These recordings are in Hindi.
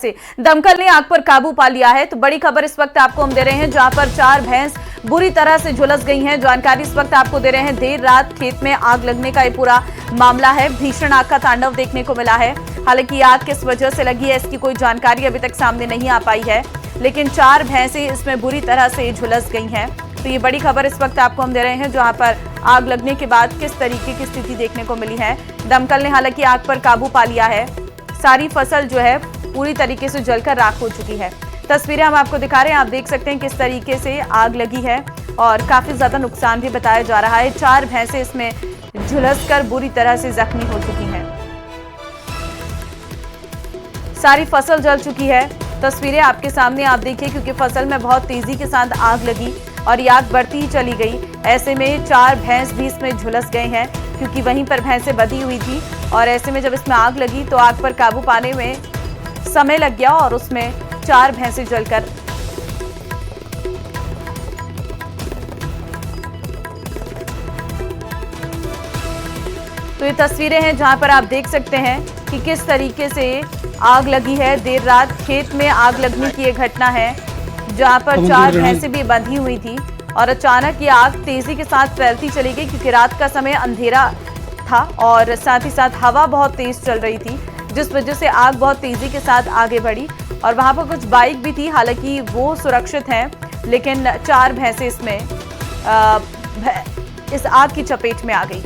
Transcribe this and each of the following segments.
से दमकल ने आग पर काबू पा लिया है। तो बड़ी खबर इस वक्त आपको हम दे रहे हैं, जहां पर 4 भैंस बुरी तरह से झुलस गई हैं। जानकारी इस वक्त आपको दे रहे हैं, देर रात खेत में आग लगने का ये पूरा मामला है। भीषण आग का तांडव देखने को मिला है। हालांकि आग किस वजह से लगी है, इसकी कोई जानकारी अभी तक सामने नहीं आ पाई है, लेकिन 4 भैंसें इसमें बुरी तरह से झुलस गई हैं। तो ये बड़ी खबर इस वक्त आपको हम दे रहे हैं, जहां पर आग लगने के बाद किस तरीके की स्थिति देखने को मिली है। दमकल ने हालांकि आग पर काबू पा लिया है। सारी फसल जो है पूरी तरीके से जलकर राख हो चुकी है। तस्वीरें हम आपको दिखा रहे हैं, आप देख सकते हैं किस तरीके से आग लगी है और काफी ज्यादा नुकसान भी बताया जा रहा है। 4 भैंसें इसमें झुलसकर बुरी तरह से जख्मी हो चुकी हैं। सारी फसल जल चुकी है। तस्वीरें आपके सामने आप देखिए, क्योंकि फसल में बहुत तेजी के साथ आग लगी और ये आग बढ़ती ही चली गई। ऐसे में 4 भैंस भी इसमें झुलस गए हैं, क्योंकि वहीं पर भैंसें बंधी हुई थी और ऐसे में जब इसमें आग लगी तो आग पर काबू पाने में समय लग गया और उसमें 4 भैंसें जलकर तो ये तस्वीरें हैं, जहां पर आप देख सकते हैं कि किस तरीके से आग लगी है। देर रात खेत में आग लगने की ये घटना है, जहां पर 4 भैंसें भी बंधी हुई थी और अचानक ये आग तेजी के साथ फैलती चली गई, क्योंकि रात का समय अंधेरा था और साथ ही साथ हवा बहुत तेज चल रही थी, जिस वजह से आग बहुत तेजी के साथ आगे बढ़ी। और वहां पर कुछ बाइक भी थी, हालांकि वो सुरक्षित हैं, लेकिन 4 भैंसें इसमें इस आग की चपेट में आ गई।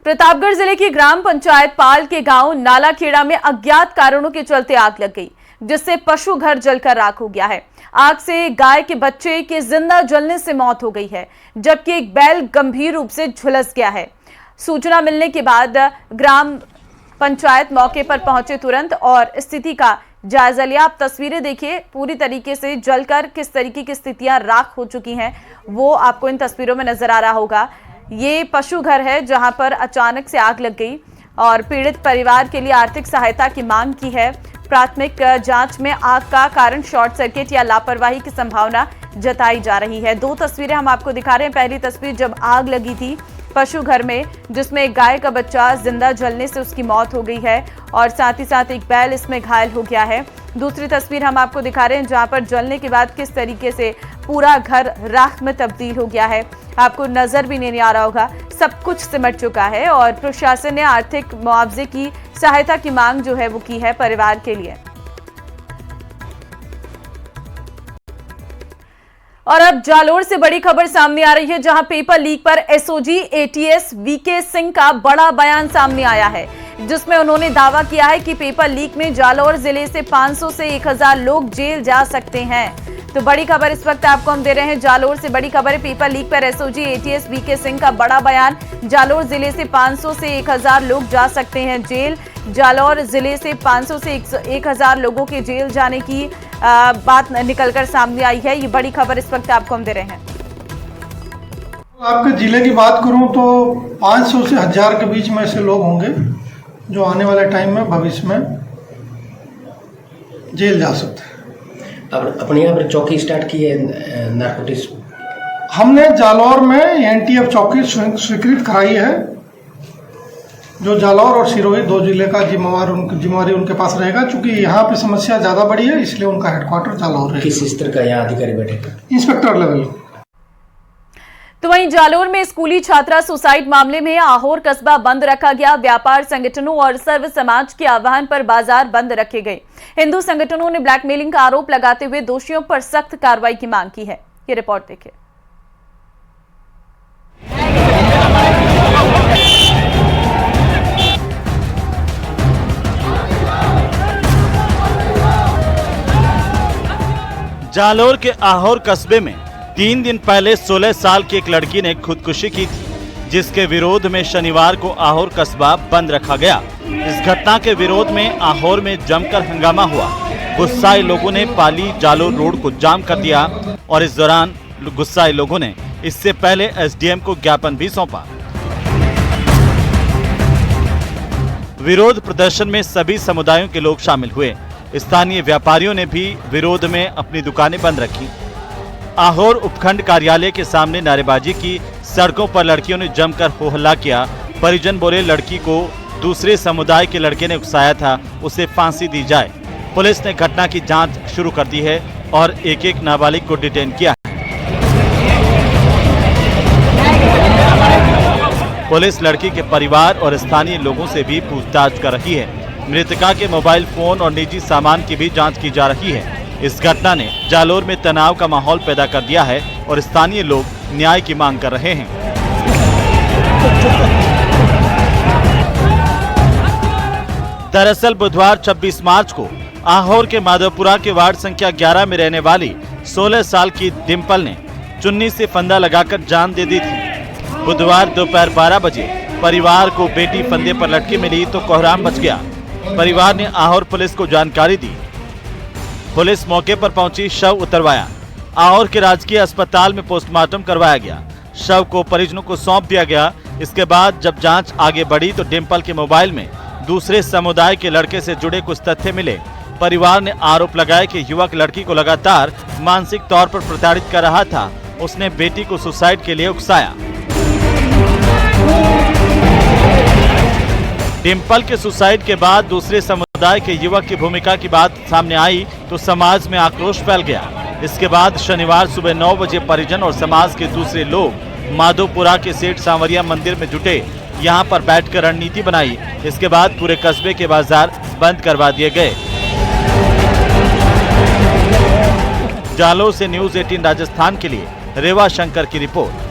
प्रतापगढ़ जिले की ग्राम पंचायत पाल के गांव नालाखेड़ा में अज्ञात कारणों के चलते आग लग गई, जिससे पशु घर जलकर राख हो गया है। आग से गाय के बच्चे के जिंदा जलने से मौत हो गई है, जबकि एक बैल गंभीर रूप से झुलस गया है। सूचना मिलने के बाद ग्राम पंचायत मौके पर पहुंचे तुरंत और स्थिति का जायजा लिया। आप तस्वीरें देखिए, पूरी तरीके से जलकर किस तरीके की स्थितियां राख हो चुकी हैं, वो आपको इन तस्वीरों में नजर आ रहा होगा। ये पशु घर है, जहां पर अचानक से आग लग गई और पीड़ित परिवार के लिए आर्थिक सहायता की मांग की है। प्राथमिक जांच में आग का कारण शॉर्ट सर्किट या लापरवाही की संभावना जताई जा रही है। 2 तस्वीरें हम आपको दिखा रहे हैं। पहली तस्वीर जब आग लगी थी पशु घर में, जिसमें एक गाय का बच्चा जिंदा जलने से उसकी मौत हो गई है और साथ ही साथ एक बैल इसमें घायल हो गया है। दूसरी तस्वीर हम आपको दिखा रहे हैं, जहां पर जलने के बाद किस तरीके से पूरा घर राख में तब्दील हो गया है। आपको नजर भी नहीं आ रहा होगा, सब कुछ सिमट चुका है और प्रशासन ने आर्थिक मुआवजे की सहायता की मांग जो है वो की है परिवार के लिए। और अब जालोर से बड़ी खबर सामने आ रही है, जहां पेपर लीक पर एसओजी एटीएस वीके सिंह का बड़ा बयान सामने आया है, जिसमें उन्होंने दावा किया है कि पेपर लीक में जालोर जिले से 500 से 1000 लोग जेल जा सकते हैं। तो बड़ी खबर इस वक्त आपको हम दे रहे हैं, जालोर से बड़ी खबर है। पेपर लीक पर एसओजी एटीएस वीके सिंह का बड़ा बयान। जालोर जिले से 500 से 1000 लोग जा सकते हैं जेल। जालोर जिले से 500 से 1000 लोगों के जेल जाने की बात निकलकर सामने आई है। ये बड़ी खबर इस वक्त आपको हम दे रहे हैं। आपके जिले की बात करूं तो 500 से 1000 के बीच में ऐसे लोग होंगे जो आने वाले टाइम में भविष्य में जेल जा सकते हैं। अब अपने यहाँ पर चौकी स्टार्ट की है नारकोटिक्स। हमने जालौर में एनटीएफ चौकी स्वीकृत कराई है, जो जालौर और सिरोही 2 जिले का जिम्मेवारी उनके पास रहेगा। चूंकि यहाँ पे समस्या ज्यादा बड़ी है, इसलिए उनका हेडक्वार्टर जालौर है। किस स्तर का यहाँ अधिकारी बैठेगा? Inspector level. तो वहीं जालोर में स्कूली छात्रा सुसाइड मामले में आहोर कस्बा बंद रखा गया। व्यापार संगठनों और सर्व समाज के आह्वान पर बाजार बंद रखे गए। हिंदू संगठनों ने ब्लैकमेलिंग का आरोप लगाते हुए दोषियों पर सख्त कार्रवाई की मांग की है। ये रिपोर्ट देखिए। जालोर के आहोर कस्बे में 3 दिन पहले 16 साल की एक लड़की ने खुदकुशी की थी, जिसके विरोध में शनिवार को आहोर कस्बा बंद रखा गया। इस घटना के विरोध में आहोर में जमकर हंगामा हुआ। गुस्साए लोगों ने पाली जालोर रोड को जाम कर दिया और इस दौरान गुस्साए लोगों ने इससे पहले एसडीएम को ज्ञापन भी सौंपा। विरोध प्रदर्शन में सभी समुदायों के लोग शामिल हुए। स्थानीय व्यापारियों ने भी विरोध में अपनी दुकानें बंद रखी। आहोर उपखंड कार्यालय के सामने नारेबाजी की। सड़कों पर लड़कियों ने जमकर हो हल्ला किया। परिजन बोले लड़की को दूसरे समुदाय के लड़के ने उकसाया था उसे फांसी दी जाए। पुलिस ने घटना की जांच शुरू कर दी है और एक नाबालिग को डिटेन किया है। पुलिस लड़की के परिवार और स्थानीय लोगों से भी पूछताछ कर रही है। मृतका के मोबाइल फोन और निजी सामान की भी जांच की जा रही है। इस घटना ने जालोर में तनाव का माहौल पैदा कर दिया है और स्थानीय लोग न्याय की मांग कर रहे हैं। दरअसल बुधवार 26 मार्च को आहोर के माधवपुरा के वार्ड संख्या 11 में रहने वाली 16 साल की डिम्पल ने चुन्नी से फंदा लगाकर जान दे दी थी। बुधवार दोपहर 12 बजे परिवार को बेटी फंदे पर लटकी मिली तो कोहराम मच गया। परिवार ने आहोर पुलिस को जानकारी दी। पुलिस मौके पर पहुंची, शव उतरवाया। आहोर के राजकीय अस्पताल में पोस्टमार्टम करवाया गया। शव को परिजनों को सौंप दिया गया। इसके बाद जब जांच आगे बढ़ी तो डिम्पल के मोबाइल में दूसरे समुदाय के लड़के से जुड़े कुछ तथ्य मिले। परिवार ने आरोप लगाया कि युवक लड़की को लगातार मानसिक तौर पर प्रताड़ित कर रहा था। उसने बेटी को सुसाइड के लिए उकसाया। डिम्पल के सुसाइड के बाद दूसरे समुदाय के युवक की भूमिका की बात सामने आई तो समाज में आक्रोश फैल गया। इसके बाद शनिवार सुबह 9 बजे परिजन और समाज के दूसरे लोग माधोपुरा के सेठ सांवरिया मंदिर में जुटे। यहां पर बैठकर रणनीति बनाई। इसके बाद पूरे कस्बे के बाजार बंद करवा दिए गए। जालोर से न्यूज़ 18 राजस्थान के लिए रेवा शंकर की रिपोर्ट।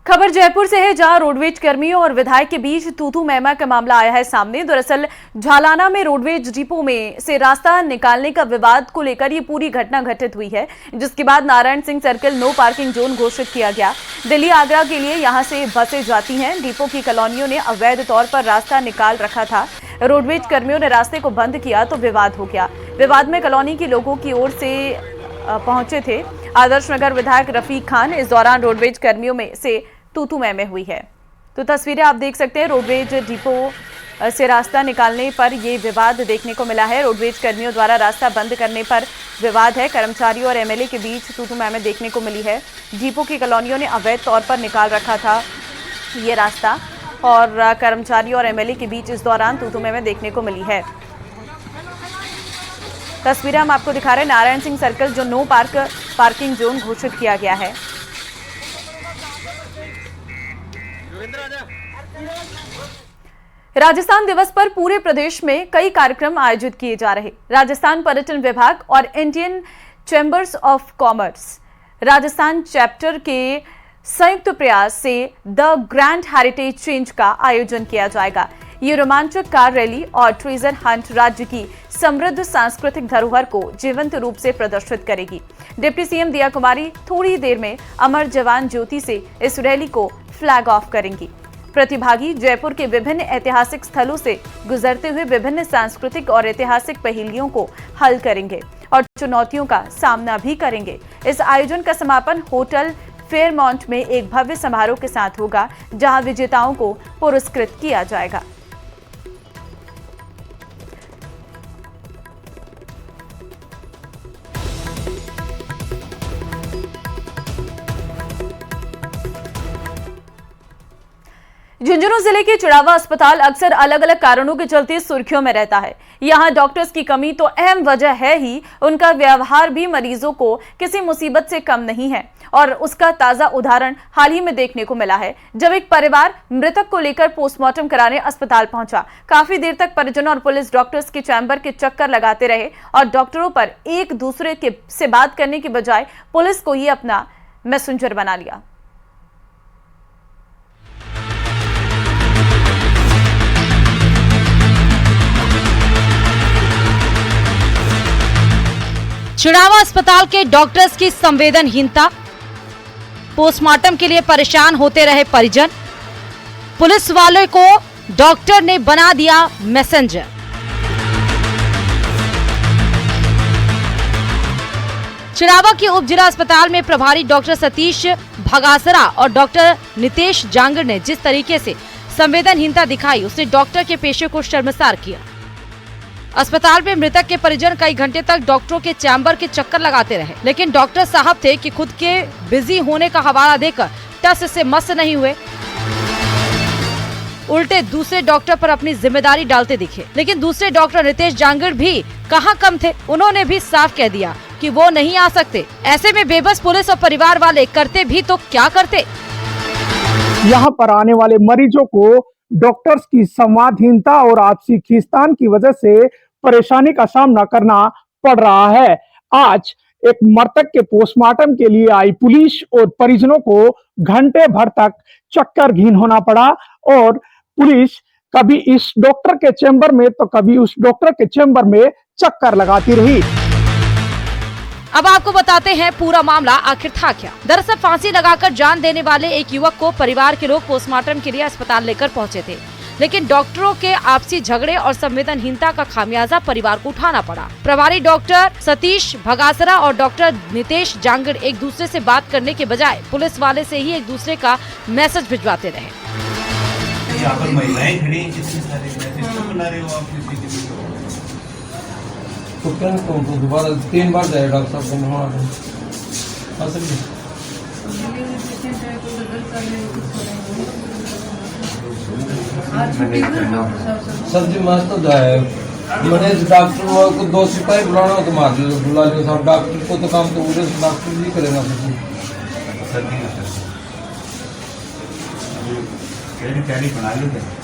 खबर जयपुर से है, जहां रोडवेज कर्मियों और विधायक के बीच तू-तू मैं-मैं का मामला आया है सामने। दरअसल झालाना में रोडवेज डिपो में से रास्ता निकालने का विवाद को लेकर ये पूरी घटना घटित हुई है, जिसके बाद Narayan Singh circle no parking zone घोषित किया गया। दिल्ली आगरा के लिए यहां से बसें जाती हैं। डिपो की कॉलोनियों ने अवैध तौर पर रास्ता निकाल रखा था। रोडवेज कर्मियों ने रास्ते को बंद किया तो विवाद हो गया। विवाद में कॉलोनी के लोगों की ओर से पहुंचे थे आदर्श नगर विधायक रफीक खान। इस दौरान रोडवेज कर्मियों में से तू-तू मैं-मैं हुई है। तो तस्वीरें आप देख सकते हैं, रोडवेज डिपो से रास्ता निकालने पर यह विवाद देखने को मिला है। रोडवेज कर्मियों द्वारा रास्ता बंद करने पर विवाद है। कर्मचारियों और एमएलए के बीच तू-तू मैं-मैं देखने को मिली है। डिपो की कॉलोनियों ने अवैध तौर पर निकाल रखा था ये रास्ता और कर्मचारियों और एमएलए के बीच इस दौरान तू-तू मैं-मैं देखने को मिली है। तस्वीरें हम आपको दिखा रहे हैं, नारायण सिंह सर्कल जो नो पार्किंग जोन घोषित किया गया है। राजस्थान दिवस पर पूरे प्रदेश में कई कार्यक्रम आयोजित किए जा रहे। राजस्थान पर्यटन विभाग और Indian chambers of commerce Rajasthan chapter के संयुक्त प्रयास से द ग्रैंड हेरिटेज चेंज का आयोजन किया जाएगा। ये रोमांचक कार रैली और ट्रेजर हंट राज्य की समृद्ध सांस्कृतिक धरोहर को जीवंत रूप से प्रदर्शित करेगी। डिप्टी सीएम दिया कुमारी थोड़ी देर में अमर जवान ज्योति से इस रैली को फ्लैग ऑफ करेंगी। प्रतिभागी जयपुर के विभिन्न ऐतिहासिक स्थलों से गुजरते हुए विभिन्न सांस्कृतिक और ऐतिहासिक पहेलियों को हल करेंगे और चुनौतियों का सामना भी करेंगे। इस आयोजन का समापन होटल फेयरमाउंट में एक भव्य समारोह के साथ होगा, जहां विजेताओं को पुरस्कृत किया जाएगा। झुंझुनू जिले के चिड़ावा अस्पताल अक्सर अलग अलग कारणों के चलते सुर्खियों में रहता है। यहां डॉक्टर्स की कमी तो अहम वजह है ही, उनका व्यवहार भी मरीजों को किसी मुसीबत से कम नहीं है और उसका ताजा उदाहरण हाल ही में देखने को मिला है, जब एक परिवार मृतक को लेकर पोस्टमार्टम कराने अस्पताल पहुंचा। काफी देर तक परिजनों और पुलिस डॉक्टर्स के चैम्बर के चक्कर लगाते रहे और डॉक्टरों पर एक दूसरे से बात करने की बजाय पुलिस को ही अपना मैसेंजर बना लिया। चिड़ावा अस्पताल के डॉक्टर्स की संवेदनहीनता, पोस्टमार्टम के लिए परेशान होते रहे परिजन, पुलिस वालों को डॉक्टर ने बना दिया मैसेंजर। चिड़ावा के उप जिला अस्पताल में प्रभारी डॉक्टर सतीश भगासरा और डॉक्टर नितेश जांगर ने जिस तरीके से संवेदनहीनता दिखाई, उसने डॉक्टर के पेशे को शर्मसार किया। अस्पताल में मृतक के परिजन कई घंटे तक डॉक्टरों के चैम्बर के चक्कर लगाते रहे, लेकिन डॉक्टर साहब थे कि खुद के बिजी होने का हवाला देकर टस से मस नहीं हुए, उल्टे दूसरे डॉक्टर पर अपनी जिम्मेदारी डालते दिखे। लेकिन दूसरे डॉक्टर नितेश जांगड़ भी कहाँ कम थे, उन्होंने भी साफ कह दिया कि वो नहीं आ सकते। ऐसे में बेबस पुलिस और परिवार वाले करते भी तो क्या करते। यहाँ पर आने वाले मरीजों को डॉक्टर्स की संवादहीनता और आपसी खींचतान की वजह से परेशानी का सामना करना पड़ रहा है। आज एक मृतक के पोस्टमार्टम के लिए आई पुलिस और परिजनों को घंटे भर तक चक्करघीन होना पड़ा और पुलिस कभी इस डॉक्टर के चैम्बर में तो कभी उस डॉक्टर के चैम्बर में चक्कर लगाती रही। अब आपको बताते हैं पूरा मामला आखिर था क्या। दरअसल फांसी लगाकर जान देने वाले एक युवक को परिवार के लोग पोस्टमार्टम के लिए अस्पताल लेकर पहुंचे थे, लेकिन डॉक्टरों के आपसी झगड़े और संवेदनहीनता का खामियाजा परिवार को उठाना पड़ा। प्रभारी डॉक्टर सतीश भगासरा और डॉक्टर नितेश जांगड़ एक दूसरे से बात करने के बजाय पुलिस वाले से ही एक दूसरे का मैसेज भिजवाते रहे। यहाँ पर महिलाएं खड़ी हैं, कितने सारे मैसेज क्यों बना रहे हो आप किसी के भी? तो दोबारा 3 बार जाए डॉक्टर साहब को वहाँ सर जी मस्त तो जाए मैंने डॉक्टर को 2 सिपाही बुलाना हो तो मार लो, बुला लो साहब। डॉक्टर को तो काम तो पूरे डॉक्टर जी करेगा।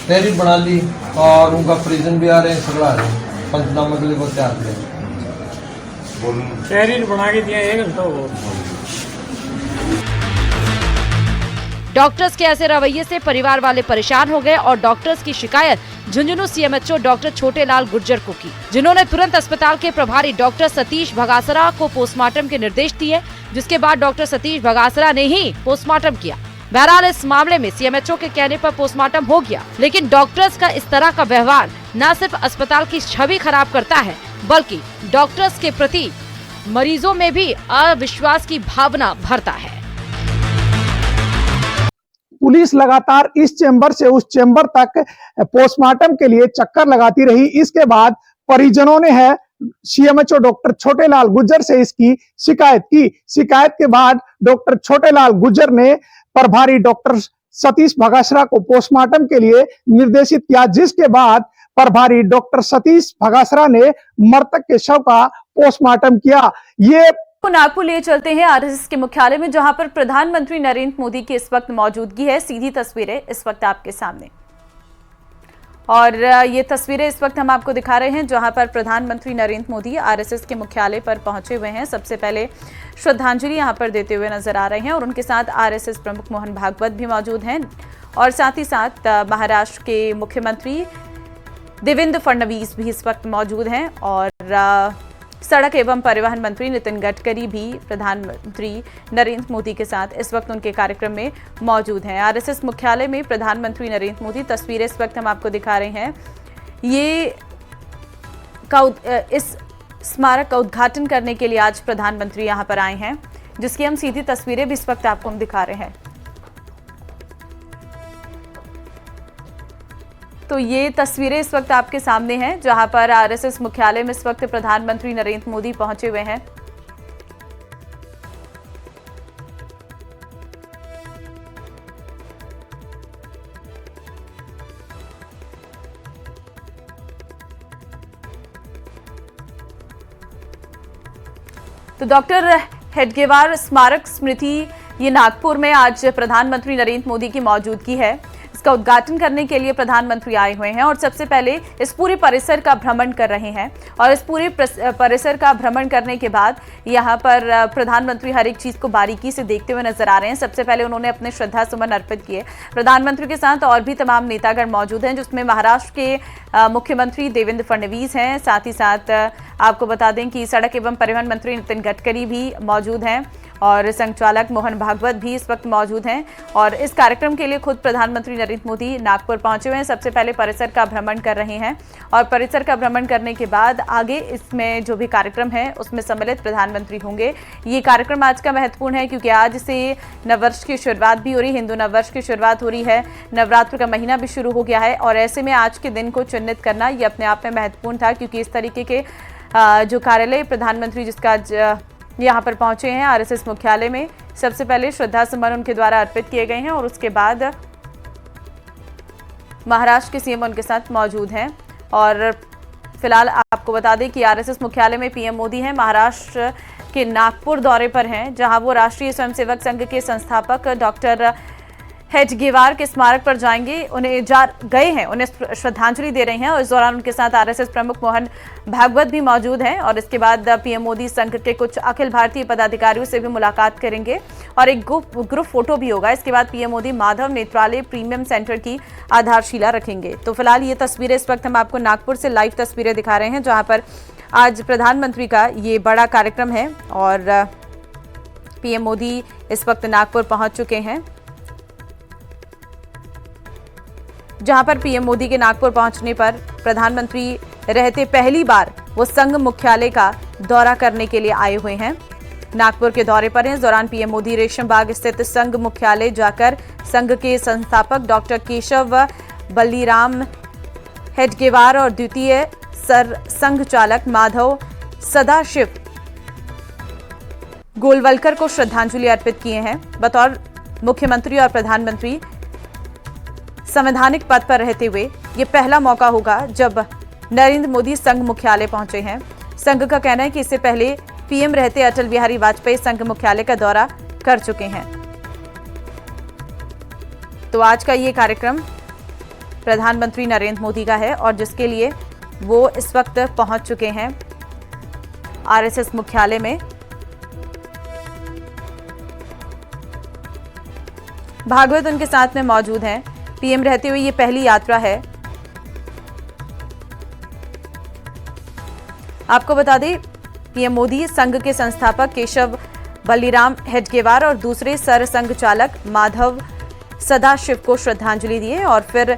तैयारी बना ली और उनका प्रिजन भी आ रहे हैं, सगड़ा रहे हैं, पंचनामा के लिए बहुत तैयार थे। तैयारी बना के दिया 1 घंटा हो। डॉक्टर्स के ऐसे रवैये से परिवार वाले परेशान हो गए और डॉक्टर्स की शिकायत झुंझुनू सीएमएचओ डॉक्टर छोटेलाल गुर्जर को की, जिन्होंने तुरंत अस्पताल के प्रभारी डॉक्टर सतीश भगासरा को पोस्टमार्टम के निर्देश दिए, जिसके बाद डॉक्टर सतीश भगासरा ने ही पोस्टमार्टम किया। बहरहाल इस मामले में सीएमएचओ के कहने पर पोस्टमार्टम हो गया, लेकिन डॉक्टर्स का इस तरह का व्यवहार न सिर्फ अस्पताल की छवि खराब करता है, बल्कि डॉक्टर्स के प्रति मरीजों में भी अविश्वास की भावना भरता है। पुलिस लगातार इस चैम्बर से उस चैम्बर तक पोस्टमार्टम के लिए चक्कर लगाती रही। इसके बाद परिजनों ने है सीएमएचओ डॉक्टर छोटेलाल गुर्जर से इसकी शिकायत की। शिकायत के बाद डॉक्टर छोटेलाल गुर्जर ने प्रभारी डॉक्टर सतीश भगासरा को पोस्टमार्टम के लिए निर्देशित किया, जिसके बाद प्रभारी डॉक्टर सतीश भगासरा ने मृतक के शव का पोस्टमार्टम किया। ये नागपुर ले चलते हैं आरएसएस के मुख्यालय में, जहां पर प्रधानमंत्री नरेंद्र मोदी की इस वक्त मौजूदगी है। सीधी तस्वीरें इस वक्त आपके सामने, और ये तस्वीरें इस वक्त हम आपको दिखा रहे हैं जहां पर प्रधानमंत्री नरेंद्र मोदी आरएसएस के मुख्यालय पर पहुंचे हुए हैं। सबसे पहले श्रद्धांजलि यहां पर देते हुए नजर आ रहे हैं और उनके साथ आरएसएस प्रमुख मोहन भागवत भी मौजूद हैं और साथ ही साथ महाराष्ट्र के मुख्यमंत्री देवेंद्र फडणवीस भी इस वक्त मौजूद हैं और सड़क एवं परिवहन मंत्री नितिन गडकरी भी प्रधानमंत्री नरेंद्र मोदी के साथ इस वक्त उनके कार्यक्रम में मौजूद हैं। आरएसएस मुख्यालय में प्रधानमंत्री नरेंद्र मोदी, तस्वीरें इस वक्त हम आपको दिखा रहे हैं। ये इस स्मारक का उद्घाटन करने के लिए आज प्रधानमंत्री यहां पर आए हैं, जिसकी हम सीधी तस्वीरें भी इस वक्त आपको हम दिखा रहे हैं। तो ये तस्वीरें इस वक्त आपके सामने हैं जहां पर आरएसएस मुख्यालय में इस वक्त प्रधानमंत्री नरेंद्र मोदी पहुंचे हुए हैं। तो डॉक्टर हेडगेवार स्मारक स्मृति ये नागपुर में आज प्रधानमंत्री नरेंद्र मोदी की मौजूदगी है। इसका उद्घाटन करने के लिए प्रधानमंत्री आए हुए हैं और सबसे पहले इस पूरे परिसर का भ्रमण कर रहे हैं और इस पूरे परिसर का भ्रमण करने के बाद यहाँ पर प्रधानमंत्री हर एक चीज़ को बारीकी से देखते हुए नजर आ रहे हैं। सबसे पहले उन्होंने अपने श्रद्धा सुमन अर्पित किए। प्रधानमंत्री के साथ और भी तमाम नेतागण मौजूद हैं, जिसमें महाराष्ट्र के मुख्यमंत्री देवेंद्र फडणवीस हैं। साथ ही साथ आपको बता दें कि सड़क एवं परिवहन मंत्री नितिन गडकरी भी मौजूद हैं और संचालक मोहन भागवत भी इस वक्त मौजूद हैं और इस कार्यक्रम के लिए खुद प्रधानमंत्री नरेंद्र मोदी नागपुर पहुंचे हुए हैं। सबसे पहले परिसर का भ्रमण कर रहे हैं और परिसर का भ्रमण करने के बाद आगे इसमें जो भी कार्यक्रम है उसमें सम्मिलित प्रधानमंत्री होंगे। ये कार्यक्रम आज का महत्वपूर्ण है क्योंकि आज से नववर्ष की शुरुआत भी हो रही है, हिंदू नववर्ष की शुरुआत हो रही है, नवरात्र का महीना भी शुरू हो गया है और ऐसे में आज के दिन को चिन्हित करना ये अपने आप में महत्वपूर्ण था क्योंकि इस तरीके के जो कार्यालय प्रधानमंत्री जिसका यहाँ पर पहुंचे हैं आरएसएस मुख्यालय में, सबसे पहले श्रद्धा सुमन उनके द्वारा अर्पित किए गए हैं और उसके बाद महाराष्ट्र के सीएम उनके साथ मौजूद हैं। और फिलहाल आपको बता दें कि आरएसएस मुख्यालय में पीएम मोदी हैं, महाराष्ट्र के नागपुर दौरे पर हैं जहां वो राष्ट्रीय स्वयंसेवक संघ के संस्थापक डॉक्टर हेडगेवार के स्मारक पर जाएंगे, उन्हें श्रद्धांजलि दे रहे हैं और इस दौरान उनके साथ आरएसएस प्रमुख मोहन भागवत भी मौजूद हैं और इसके बाद पीएम मोदी संघ के कुछ अखिल भारतीय पदाधिकारियों से भी मुलाकात करेंगे और एक ग्रुप फोटो भी होगा। इसके बाद पीएम मोदी माधव नेत्रालय प्रीमियम सेंटर की आधारशिला रखेंगे। तो फिलहाल ये तस्वीरें इस वक्त हम आपको नागपुर से लाइव तस्वीरें दिखा रहे हैं जहां पर आज प्रधानमंत्री का ये बड़ा कार्यक्रम है और पीएम मोदी इस वक्त नागपुर पहुंच चुके हैं, जहां पर पीएम मोदी के नागपुर पहुंचने पर प्रधानमंत्री रहते पहली बार वो संघ मुख्यालय का दौरा करने के लिए आए हुए हैं। नागपुर के दौरे पर हैं। इस दौरान पीएम मोदी रेशम बाग स्थित संघ मुख्यालय जाकर संघ के संस्थापक डॉक्टर केशव बल्लीराम हेडगेवार और द्वितीय सर संघ चालक माधव सदाशिव गोलवलकर को श्रद्धांजलि अर्पित किए हैं। बतौर मुख्यमंत्री और प्रधानमंत्री संवैधानिक पद पर रहते हुए ये पहला मौका होगा जब नरेंद्र मोदी संघ मुख्यालय पहुंचे हैं। संघ का कहना है कि इससे पहले पीएम रहते अटल बिहारी वाजपेयी संघ मुख्यालय का दौरा कर चुके हैं। तो आज का ये कार्यक्रम प्रधानमंत्री नरेंद्र मोदी का है और जिसके लिए वो इस वक्त पहुंच चुके हैं आरएसएस मुख्यालय में। भागवत उनके साथ में मौजूद हैं। पीएम रहते हुए ये पहली यात्रा है। आपको बता दें पीएम मोदी संघ के संस्थापक केशव बल्लीराम हेडगेवार और दूसरे सर संघ चालक माधव सदाशिव को श्रद्धांजलि दिए और फिर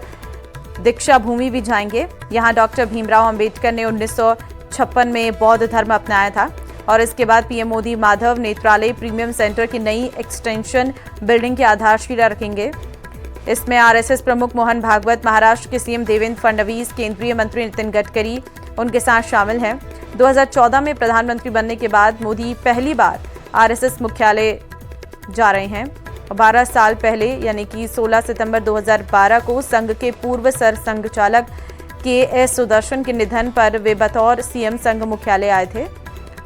दीक्षा भूमि भी जाएंगे। यहां डॉक्टर भीमराव अंबेडकर ने 1956 में बौद्ध धर्म अपनाया था और इसके बाद पीएम मोदी माधव नेत्रालय प्रीमियम सेंटर की नई एक्सटेंशन बिल्डिंग की आधारशिला रखेंगे। इसमें आरएसएस प्रमुख मोहन भागवत, महाराष्ट्र के सीएम देवेंद्र फडणवीस, केंद्रीय मंत्री नितिन गडकरी उनके साथ शामिल हैं। 2014 में प्रधानमंत्री बनने के बाद मोदी पहली बार आरएसएस मुख्यालय जा रहे हैं। 12 साल पहले यानी कि 16 सितंबर 2012 को संघ के पूर्व सर संघ चालक के.एस. सुदर्शन के निधन पर वे बतौर सीएम संघ मुख्यालय आए थे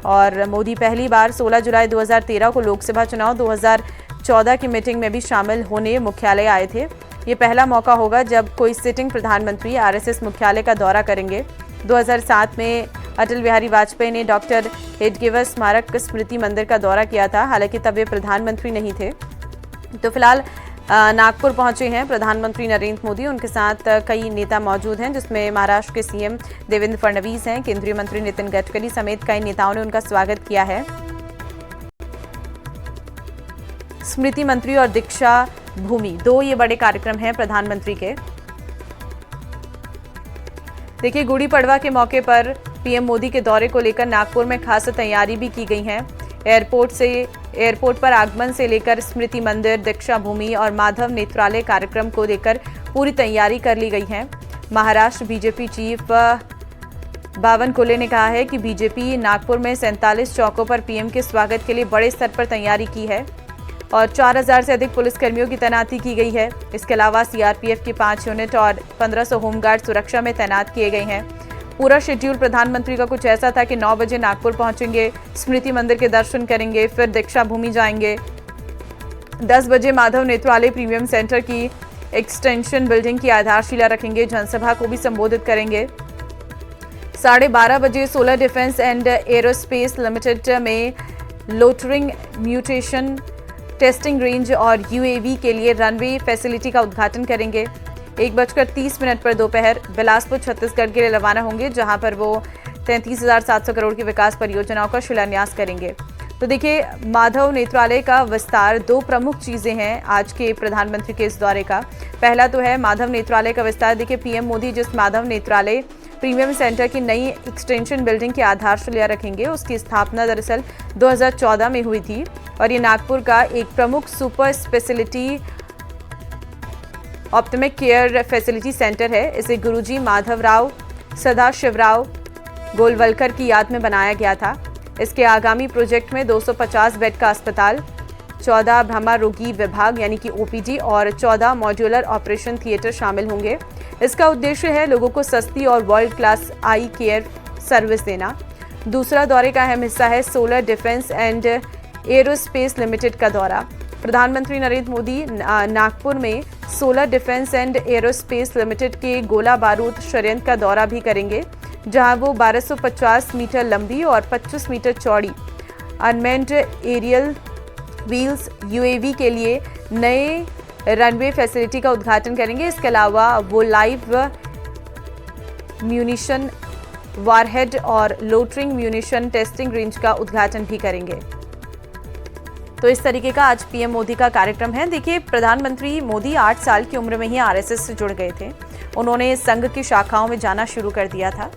और मोदी पहली बार 16 जुलाई 2013 को लोकसभा चुनाव 2014 की मीटिंग में भी शामिल होने मुख्यालय आए थे। ये पहला मौका होगा जब कोई सिटिंग प्रधानमंत्री आरएसएस मुख्यालय का दौरा करेंगे। 2007 में अटल बिहारी वाजपेयी ने डॉक्टर हेडगेवार स्मारक स्मृति मंदिर का दौरा किया था, हालांकि तब वे प्रधानमंत्री नहीं थे। तो फिलहाल नागपुर पहुंचे हैं प्रधानमंत्री नरेंद्र मोदी, उनके साथ कई नेता मौजूद हैं जिसमें महाराष्ट्र के सीएम देवेंद्र फडणवीस हैं, केंद्रीय मंत्री नितिन गडकरी समेत कई नेताओं ने उनका स्वागत किया है। स्मृति मंत्री और दीक्षा भूमि, दो ये बड़े कार्यक्रम हैं प्रधानमंत्री के। देखिए, गुड़ी पड़वा के मौके पर पीएम मोदी के दौरे को लेकर नागपुर में खास तैयारी भी की गई है। एयरपोर्ट पर आगमन से लेकर स्मृति मंदिर, दीक्षा भूमि और माधव नेत्रालय कार्यक्रम को लेकर पूरी तैयारी कर ली गई है। महाराष्ट्र बीजेपी चीफ बावन कुले ने कहा है कि बीजेपी नागपुर में 47 चौकों पर पीएम के स्वागत के लिए बड़े स्तर पर तैयारी की है और 4000 से अधिक पुलिसकर्मियों की तैनाती की गई है। इसके अलावा सीआरपीएफ की 5 यूनिट और 1500 होमगार्ड सुरक्षा में तैनात किए गए हैं। पूरा शेड्यूल प्रधानमंत्री का कुछ ऐसा था कि 9 बजे नागपुर पहुंचेंगे, स्मृति मंदिर के दर्शन करेंगे, फिर दीक्षा भूमि जाएंगे, 10 बजे माधव नेत्रालय प्रीमियम सेंटर की एक्सटेंशन बिल्डिंग की आधारशिला रखेंगे, जनसभा को भी संबोधित करेंगे। 12:30 बजे solar defence and aerospace limited में लोटरिंग म्यूटेशन टेस्टिंग रेंज और यूएवी के लिए रनवे फैसिलिटी का उद्घाटन करेंगे। 1:30 पर दोपहर बिलासपुर छत्तीसगढ़ के लिए रवाना होंगे, जहां पर वो 33,700 करोड़ की विकास परियोजनाओं का शिलान्यास करेंगे। तो देखिए, माधव नेत्रालय का विस्तार, दो प्रमुख चीजें हैं आज के प्रधानमंत्री के इस दौरे का। पहला तो है माधव नेत्रालय का विस्तार। देखिए, पीएम मोदी जिस माधव नेत्रालय प्रीमियम सेंटर की नई एक्सटेंशन बिल्डिंग की आधारशिला रखेंगे, उसकी स्थापना दरअसल 2014 में हुई थी और ये नागपुर का एक प्रमुख super speciality ophthalmic care facility centre है। इसे गुरुजी माधवराव सदाशिवराव गोलवलकर की याद में बनाया गया था। इसके आगामी प्रोजेक्ट में 250 बेड का अस्पताल, 14 भ्रमा रोगी विभाग यानी कि ओपीडी और 14 मॉड्यूलर ऑपरेशन थिएटर शामिल होंगे। इसका उद्देश्य है लोगों को सस्ती और वर्ल्ड क्लास आई केयर सर्विस देना। दूसरा दौरे का अहम हिस्सा है solar defence and aerospace limited का दौरा। प्रधानमंत्री नरेंद्र मोदी नागपुर में solar defence and aerospace limited के गोला बारूद संयंत्र का दौरा भी करेंगे, जहां वो 1250 मीटर लंबी और 25 मीटर चौड़ी अनमेन्ड एरियल व्हील्स यूएवी के लिए नए रनवे फैसिलिटी का उद्घाटन करेंगे। इसके अलावा वो लाइव म्यूनिशन वारहेड और लोटरिंग म्यूनिशन टेस्टिंग रेंज का उद्घाटन भी करेंगे। तो इस तरीके का आज पीएम मोदी का कार्यक्रम है। देखिए, प्रधानमंत्री मोदी 8 साल की उम्र में ही आरएसएस से जुड़ गए थे। उन्होंने संघ की शाखाओं में जाना शुरू कर दिया था।